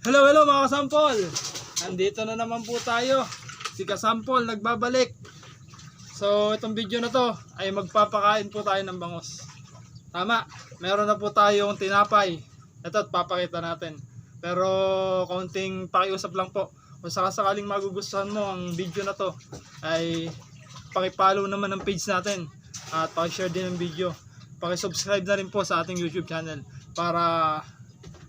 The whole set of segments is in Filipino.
Hello, hello mga kasampol. Nandito na naman po tayo. Si Kasampol nagbabalik. So itong video na to ay magpapakain po tayo ng bangus. Tama, meron na po tayong tinapay. Ito at papakita natin. Pero kaunting pakiusap lang po. Kung sakasakaling magugustuhan mo ang video na to, ay pakipollow naman ang page natin. At pakishare din ang video. Pakisubscribe na rin po sa ating YouTube channel para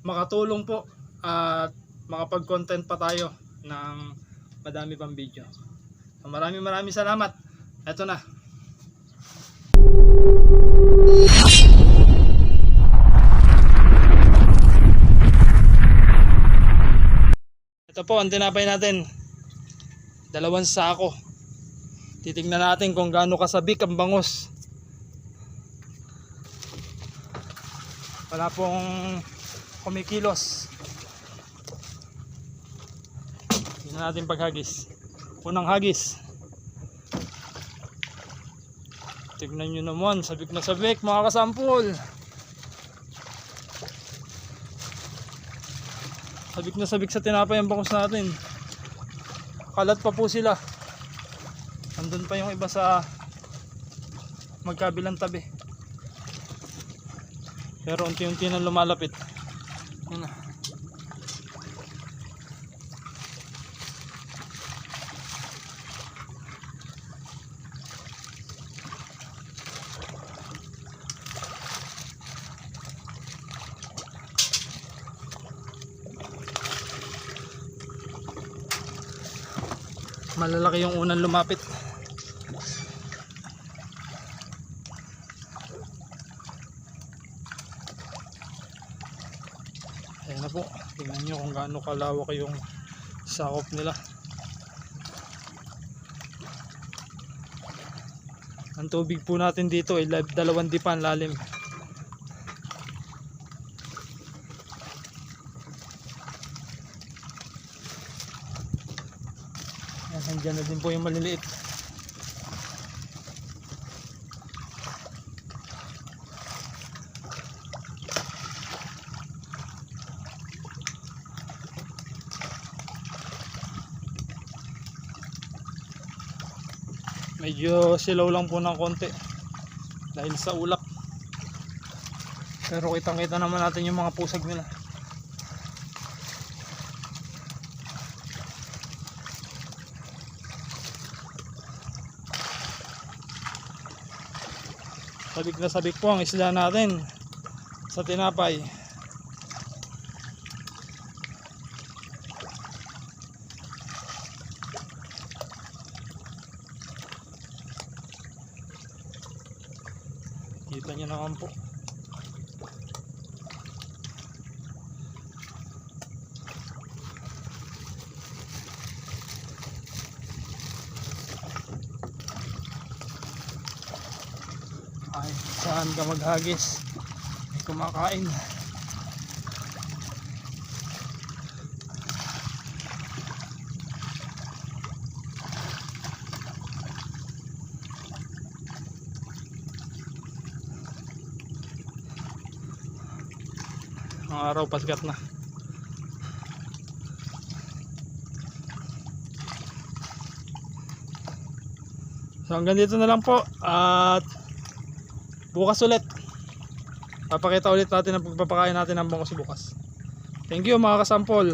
makatulong po at makapag-content pa tayo ng madami pang video. So, maraming salamat. Eto na. Ito po ang tinapay natin. 2 sako. Titignan natin kung gaano kasabik ang bangus. Wala pong kumikilos. Tingnan natin paghagis. Unang hagis. Tignan nyo naman, sabik na sabik mga kasampol. Sabik na sabik sa tinapay ang bangus natin. Kalat pa po sila. Nandun pa yung iba sa magkabilang tabi. Pero unti-unti na lumalapit. Yan na. Malalaki yung unang lumapit. Ayan na po. Tingnan nyo kung gaano kalawak yung sakop nila. Ang tubig po natin dito ay 2 dipan lalim. Nandiyan na din po yung maliliit. Medyo silaw lang po ng konti dahil sa ulap. Pero kitang kita naman natin yung mga pusag nila. Sabik na sabik po ang isla natin sa tinapay. Kita nyo naman po. Ay, saan ka maghagis? May kumakain. Ang araw pasgat na. So hanggang dito na lang po. At bukas ulit. Papakita ulit natin ang pagpapakain natin ng bangus bukas. Thank you mga kasampol.